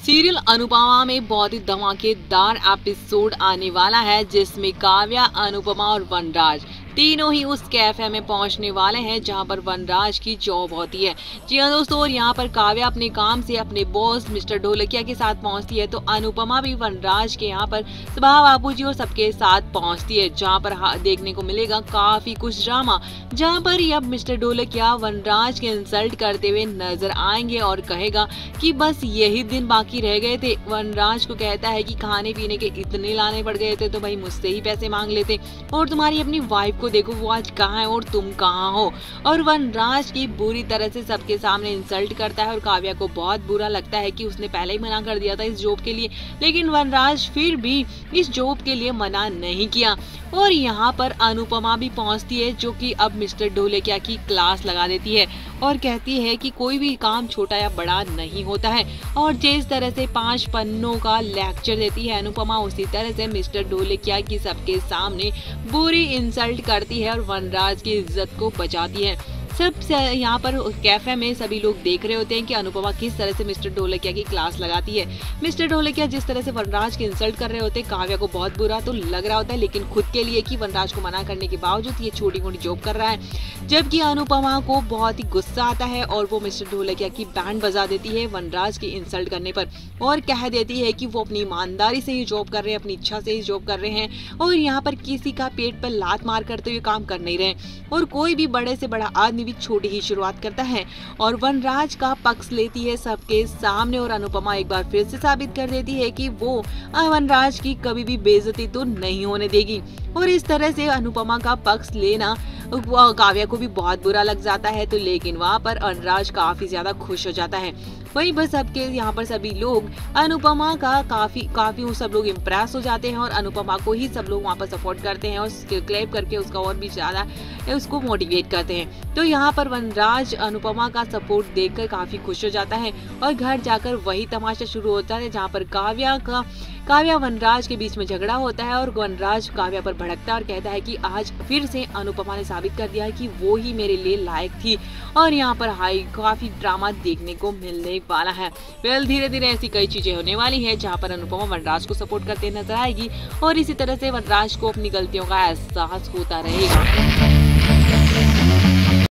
Serial Anupama में बहुत ही धमाकेदार एपिसोड आने वाला है जिसमें काव्या, अनुपमा और वनराज तीनों ही उस कैफे में पहुंचने वाले हैं जहां पर वनराज की जॉब होती है। जी हाँ दोस्तों, और यहाँ पर काव्या अपने काम से अपने बॉस मिस्टर ढोलकिया के साथ पहुंचती है, तो अनुपमा भी वनराज के यहाँ पर सुबह बाबूजी और सबके साथ पहुंचती है, जहां पर देखने को मिलेगा काफी कुछ ड्रामा, जहां पर अब मिस्टर ढोलकिया वनराज के इंसल्ट करते हुए नजर आएंगे और कहेगा कि बस यही दिन बाकी रह गए थे। वनराज को कहता है कि खाने पीने के इतने लाने पड़ गए थे तो भाई मुझसे ही पैसे मांग लेते, और तुम्हारी अपनी वाइफ को देखो वो आज कहाँ है और तुम कहाँ हो। और वनराज की बुरी तरह से सबके सामने इंसल्ट करता है और काव्या को बहुत बुरा लगता है कि उसने पहले ही मना कर दिया था इस जॉब के लिए, लेकिन वनराज फिर भी इस जॉब के लिए मना नहीं किया। और यहाँ पर अनुपमा भी पहुंचती है जो कि अब मिस्टर ढोलकिया की क्लास लगा देती है और कहती है कि कोई भी काम छोटा या बड़ा नहीं होता है, और जिस तरह से 5 पन्नों का लेक्चर देती है अनुपमा, उसी तरह से मिस्टर ढोलकिया की सबके सामने बुरी इंसल्ट करती है और वनराज की इज्जत को बचाती है। सब यहाँ पर कैफे में सभी लोग देख रहे होते हैं कि अनुपमा किस तरह से मिस्टर ढोलकिया की क्लास लगाती है। मिस्टर ढोलकिया जिस तरह से वनराज की इंसल्ट कर रहे होते हैं, काव्या को बहुत बुरा तो लग रहा होता है, लेकिन खुद के लिए कि वनराज को मना करने के बावजूद ये छोटी मोटी जॉब कर रहा है। जबकि अनुपमा को बहुत ही गुस्सा आता है और वो मिस्टर ढोलकिया की बैंड बजा देती है वनराज की इंसल्ट करने पर, और कह देती है कि वो अपनी ईमानदारी से ही जॉब कर रहे हैं, अपनी इच्छा से ही जॉब कर रहे हैं, और यहाँ पर किसी का पेट पर लात मार करते हुए काम कर नहीं रहे। और कोई भी बड़े से बड़ा आदमी छोटी ही शुरुआत करता है और वनराज का पक्ष लेती है सबके सामने, और अनुपमा एक बार फिर से साबित कर देती है कि वो वनराज की कभी भी बेइज्जती तो नहीं होने देगी। और इस तरह से अनुपमा का पक्ष लेना काव्या को भी बहुत बुरा लग जाता है, तो लेकिन वहाँ पर वनराज काफी ज्यादा खुश हो जाता है। वहीं बस सबके यहाँ पर सभी लोग अनुपमा का काफी सब लोग इम्प्रेस हो जाते हैं और अनुपमा को ही सब लोग वहाँ पर सपोर्ट करते हैं और क्लैप करके उसका और भी ज्यादा उसको मोटिवेट करते हैं। तो यहाँ पर वनराज अनुपमा का सपोर्ट देखकर काफी खुश हो जाता है और घर जाकर वही तमाशा शुरू होता है जहाँ पर काव्या वनराज के बीच में झगड़ा होता है और वनराज काव्या पर भड़कता है और कहता है कि आज फिर से अनुपमा ने साबित कर दिया है कि वो ही मेरे लिए लायक थी। और यहाँ पर काफी ड्रामा देखने को मिलने वाला है। वेल, धीरे धीरे ऐसी कई चीजें होने वाली है जहाँ पर अनुपमा वनराज को सपोर्ट करते नजर आएगी और इसी तरह से वनराज को अपनी गलतियों का एहसास होता रहेगा।